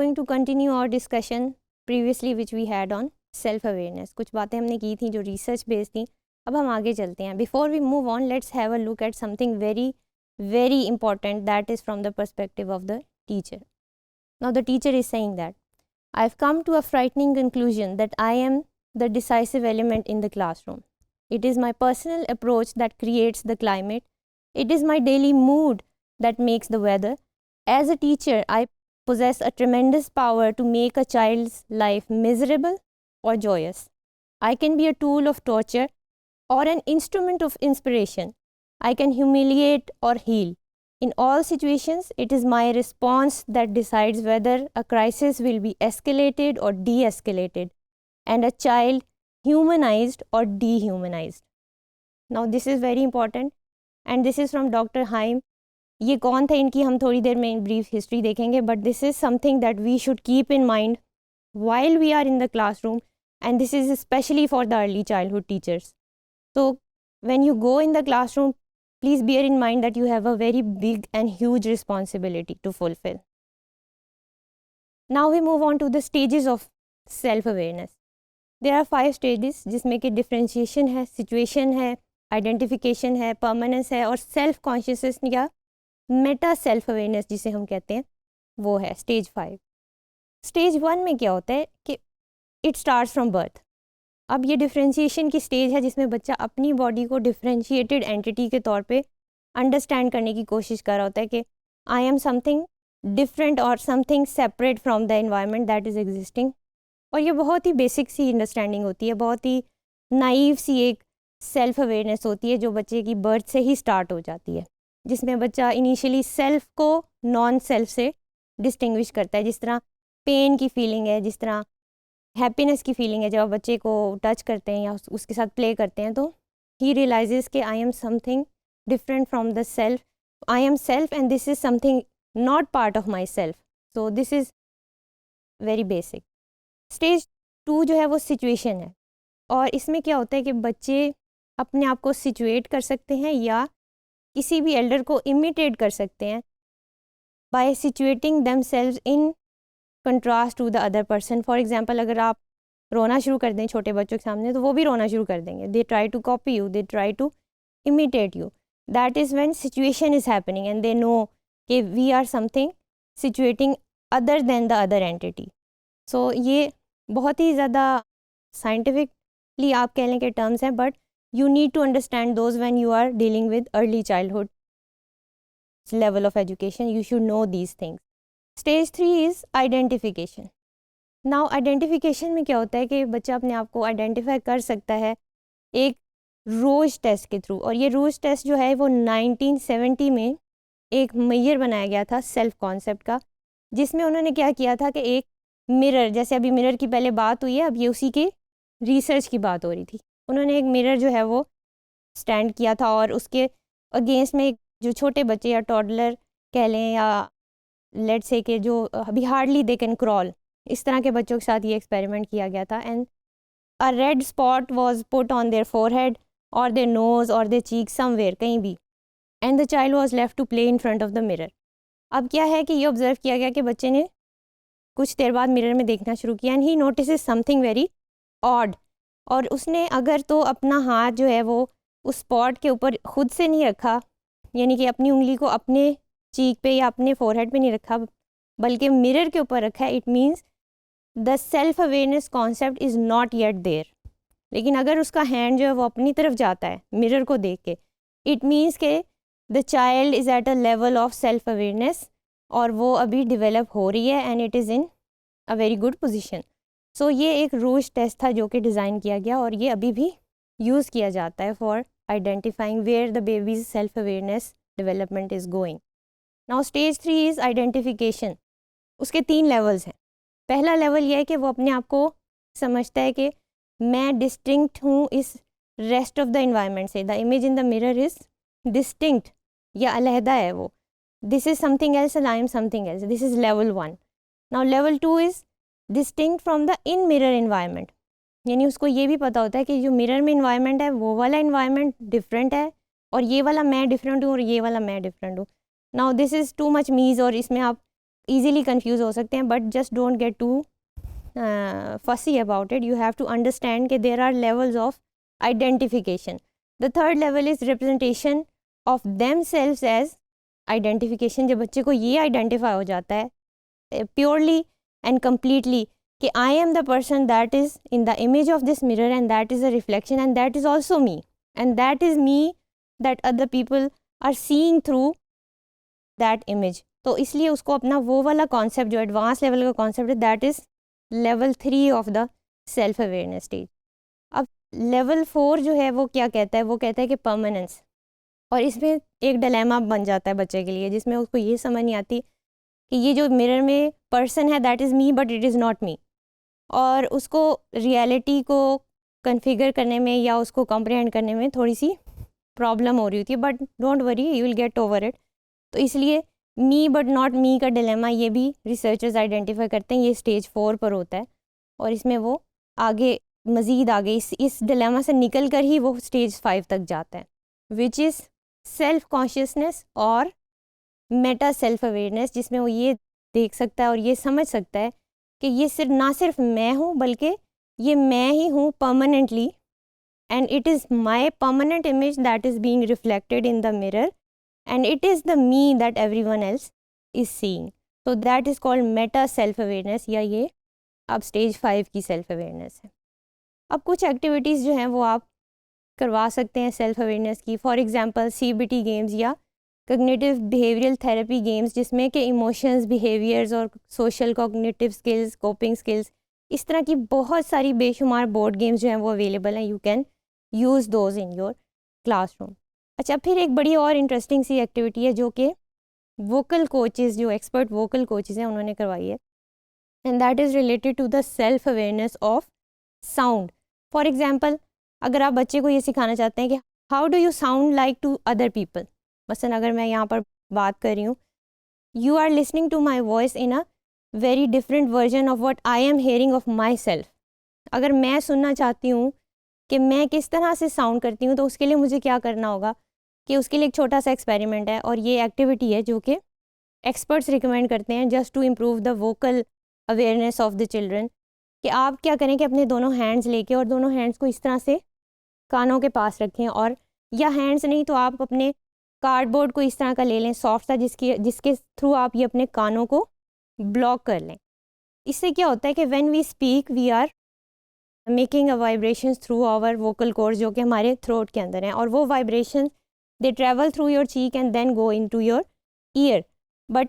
going to continue our discussion previously which we had on self awareness. कुछ बातें हमने की थी जो research based थी. अब हम आगे चलते हैं. Before we move on, let's have a look at something very important, that is from the perspective of the teacher. Now the teacher is saying that I've come to a frightening conclusion that I am the decisive element in the classroom. It is my personal approach that creates the climate. It is my daily mood that makes the weather. As a teacher, I possess a tremendous power to make a child's life miserable or joyous. I can be a tool of torture or an instrument of inspiration. I can humiliate or heal. In all situations, it is my response that decides whether a crisis will be escalated or de-escalated, and a child humanized or dehumanized. Now this is very important, and this is from Dr. Haim. ये कौन थे इनकी हम थोड़ी देर में brief history देखेंगे, but this is something that we should keep in mind while we are in the classroom, and this is especially for the early childhood teachers. So when you go in the classroom, please bear in mind that you have a very big and huge responsibility to fulfill. Now we move on to the stages of self-awareness. There are 5 stages जिसमें कि differentiation है, situation है, identification है, permanence है और self consciousness या Meta self awareness जिसे हम कहते हैं वो है स्टेज 5. स्टेज 1 में क्या होता है कि इट स्टार्ट्स फ्रॉम बर्थ. अब ये डिफरेंशिएशन की स्टेज है जिसमें बच्चा अपनी बॉडी को डिफरेंशिएटेड एंटिटी के तौर पे अंडरस्टैंड करने की कोशिश कर रहा होता है कि आई एम समथिंग डिफरेंट और something separate from the environment that is existing. और ये बहुत ही बेसिक सी अंडरस्टैंडिंग होती है, बहुत ही नाइव सी एक सेल्फ अवेयरनेस होती है जो बच्चे की बर्थ से ही स्टार्ट हो जाती है, जिसमें बच्चा इनिशियली सेल्फ को नॉन सेल्फ से डिस्टिंग्विश करता है. जिस तरह पेन की फीलिंग है, जिस तरह हैप्पीनेस की फीलिंग है, जब आप बच्चे को टच करते हैं या उसके साथ प्ले करते हैं तो ही रियलाइजेस कि I am something different from the self, I am self and this is something not part of my self. So this is very basic. Stage 2 जो है वो सिचुएशन है, और इसमें क्या होता है कि बच्चे अपने आप को सिचुएट कर सकते हैं या किसी भी एल्डर को इमिटेट कर सकते हैं by situating themselves in contrast to the other person. For example, अगर आप रोना शुरू कर दें छोटे बच्चों के सामने तो वो भी रोना शुरू कर देंगे. They try to copy you, they try to imitate you. That is when situation is happening and they know कि we are something situating other than the other entity. So ये बहुत ही ज़्यादा साइंटिफिकली आप कह लें कि टर्म्स हैं, but you need to understand those when you are dealing with early childhood level of education. You should know these things. Stage 3 is identification. Now identification में क्या होता है कि बच्चा अपने आप को आइडेंटिफाई कर सकता है एक रोज टेस्ट के थ्रू. और ये रोज टेस्ट जो है वो 1970 में एक मेजर बनाया गया था सेल्फ कॉन्सेप्ट का, जिसमें उन्होंने क्या किया था कि एक मिरर, जैसे अभी मिरर की पहले बात हुई है, अब ये उसी के रिसर्च की बात हो रही थी. उन्होंने एक मिरर जो है वो स्टैंड किया था और उसके अगेंस्ट में जो छोटे बच्चे या टॉडलर कह लें या लेट्स से कि जो अभी हार्डली दे कैन क्रॉल, इस तरह के बच्चों के साथ ये एक्सपेरिमेंट किया गया था. And a red spot was put on their forehead और देयर नोज़ और देयर चीक समवेयर, कहीं भी, and the child was left to play in front of the mirror. अब क्या है कि ये ऑब्जर्व किया गया कि बच्चे ने कुछ देर बाद मिरर में देखना शुरू किया and he notices something very odd. और उसने अगर तो अपना हाथ जो है वो उस स्पॉट के ऊपर खुद से नहीं रखा, यानी कि अपनी उंगली को अपने चीक पे या अपने फोरहेड पे नहीं रखा, बल्कि मिरर के ऊपर रखा है, it means the self awareness concept is not yet there. लेकिन अगर उसका हैंड जो है वो अपनी तरफ जाता है मिरर को देख के, इट मीन्स के the child is at a level of self awareness और वो अभी डिवेलप हो रही है and it is in a very good position. So ये एक रोज टेस्ट था जो कि डिज़ाइन किया गया और ये अभी भी यूज़ किया जाता है for identifying where the baby's self awareness development is going. Now stage 3 is identification. उसके 3 लेवल्स हैं. पहला लेवल ये है कि वो अपने आप को समझता है कि मैं डिस्टिंक्ट हूँ इस रेस्ट ऑफ द इन्वायरमेंट से. The image in the mirror is distinct या अलहदा है वो. This is something else and I am something else. This is level 1. Now level 2 is distinct from the in mirror environment. यानी उसको ये भी पता होता है कि जो मिरर में इन्वायरमेंट है वो वाला इन्वायरमेंट डिफरेंट है और ये वाला मैं डिफरेंट हूँ और ये वाला मैं डिफरेंट हूँ. Now this is too much मीज़ और इसमें आप easily confuse हो सकते हैं, but just don't get too fussy about it. You have to understand that there are levels of identification. The third level is representation of themselves as identification. जब बच्चे को ये identify हो जाता है purely and completely कि I am the person that is in the image of this mirror and that is a reflection and that is also me and that is me that other people are seeing through that image. तो इसलिए उसको अपना वो वाला concept जो advance level का concept है that is level 3 of the self awareness stage. अब लेवल 4 जो है वो क्या कहता है, वो कहता है कि परमानेंस. और इसमें एक डिलेमा बन जाता है बच्चे के लिए जिसमें उसको ये समझ नहीं आती कि ये जो मिरर में पर्सन है that is me but it is not me. और उसको रियलिटी को कन्फिगर करने में या उसको कॉम्प्रिहेंड करने में थोड़ी सी प्रॉब्लम हो रही होती है, but don't worry you will get over it. तो इसलिए मी बट नॉट मी का डिलेमा ये भी रिसर्चर्स आइडेंटिफाई करते हैं, ये स्टेज 4 पर होता है. और इसमें वो आगे मज़ीद आगे इस डिलेमा से निकल कर ही वो स्टेज 5 तक जाता है, विच इज़ सेल्फ कॉन्शियसनेस और मेटा सेल्फ अवेयरनेस, जिसमें वो ये देख सकता है और ये समझ सकता है कि ये सिर्फ ना सिर्फ मैं हूँ बल्कि ये मैं ही हूँ permanently and it is my permanent image that is being reflected in the mirror and it is the me that everyone else is seeing. So that is called meta self awareness या ये अब stage 5 की self awareness है. अब कुछ activities जो हैं वो आप करवा सकते हैं सेल्फ अवेयरनेस की. फॉर एग्जांपल CBT गेम्स या कॉग्निटिव बिहेवियरल थेरेपी गेम्स जिसमें कि इमोशंस, बिहेवियर्स और social cognitive skills, coping skills, इस तरह की बहुत सारी बेशुमार बोर्ड गेम्स जो हैं वो अवेलेबल हैं. You can use those in your classroom. अच्छा, फिर एक बड़ी और इंटरेस्टिंग सी एक्टिविटी है जो कि वोकल कोचेस, जो एक्सपर्ट वोकल कोचेस हैं उन्होंने करवाई है, and that is related to the self awareness of sound. For example, अगर आप बच्चे को ये सिखाना चाहते हैं कि how do you sound like to other people, मसलन अगर मैं यहाँ पर बात कर रही हूँ, you are listening to my voice in a very different version of what I am hearing of my self. अगर मैं सुनना चाहती हूँ कि मैं किस तरह से साउंड करती हूँ तो उसके लिए मुझे क्या करना होगा कि उसके लिए एक छोटा सा एक्सपेरिमेंट है और ये एक्टिविटी है जो कि एक्सपर्ट्स रिकमेंड करते हैं just to improve the vocal awareness of the children. कि आप क्या करें कि अपने दोनों हैंड्स लेके और दोनों हैंड्स को इस तरह से कानों के पास रखें, और या हैंड्स नहीं तो आप अपने कार्डबोर्ड को इस तरह का ले लें सॉफ्ट सा जिसके थ्रू आप ये अपने कानों को ब्लॉक कर लें. इससे क्या होता है कि when we speak we are making a vibrations through our vocal cords जो कि हमारे थ्रोट के अंदर हैं, और वो vibration they travel through your cheek and then go into your ear, but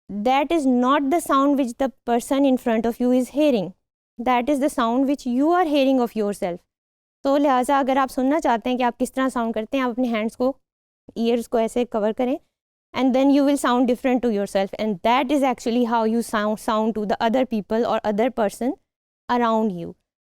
that is not the sound which the person in front of you is hearing, that is the sound which you are hearing of your self. तो लिहाजा अगर आप सुनना चाहते हैं कि आप किस तरह साउंड करते हैं, आप अपने हैंड्स को, ईयर्स को ऐसे कवर करें and then you will sound different to yourself, and that is actually how you sound to the other people or other person around you.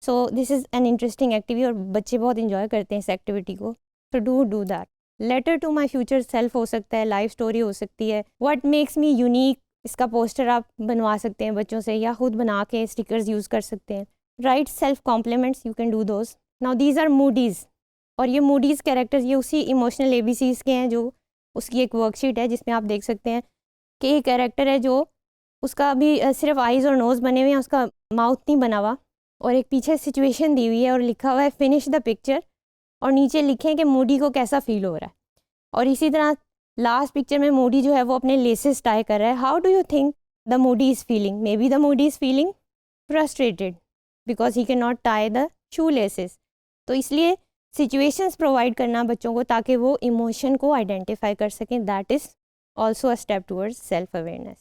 So this is an interesting activity और बच्चे बहुत enjoy करते हैं इस activity को. So do that. Letter to my future self हो सकता है, life story हो सकती है, what makes me unique, इसका पोस्टर आप बनवा सकते हैं बच्चों से या खुद बना के स्टिकर्स यूज़ कर सकते हैं. Write self compliments, you can do those. Now these are Moody's, और ये Moody's कैरेक्टर्स ये उसी इमोशनल ABCs के हैं जो उसकी एक वर्कशीट है जिसमें आप देख सकते हैं कि एक कैरेक्टर है जो उसका अभी सिर्फ आइज़ और नोज़ बने हुए हैं, उसका माउथ नहीं बना हुआ, और एक पीछे सिचुएशन दी हुई है और लिखा हुआ है फिनिश द पिक्चर, और नीचे लिखें कि मूडी को कैसा फील हो रहा है. और इसी तरह लास्ट पिक्चर में मूडी जो है वो अपने लेसेस टाई कर रहा है. How do you think the Moody is feeling? May be the Moody is feeling frustrated because he can not tie the shoe laces. तो इसलिए सिचुएशंस प्रोवाइड करना बच्चों को ताकि वो इमोशन को आइडेंटिफाई कर सकें, that is also a step towards self awareness.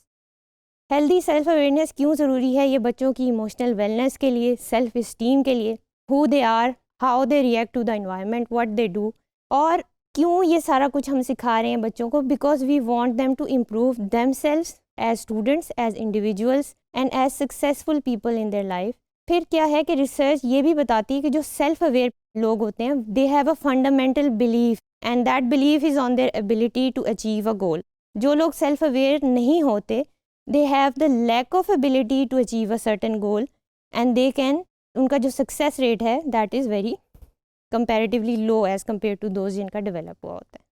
Healthy self awareness क्यों ज़रूरी है? ये बच्चों की इमोशनल वेलनेस के लिए, सेल्फ इस्टीम के लिए, who they are, how they react to the environment, what they do. और क्यों ये सारा कुछ हम सिखा रहे हैं बच्चों को? Because we want them to improve themselves as students, as individuals and as successful people in their life. फिर क्या है कि रिसर्च ये भी बताती है कि जो सेल्फ अवेयर लोग होते हैं they have a fundamental belief and that belief is on their ability to achieve a goal. जो लोग सेल्फ अवेयर नहीं होते they have the lack of ability to achieve a certain goal and they can, उनका जो success rate है that is very comparatively low as compare to those जिनका develop हुआ होता है.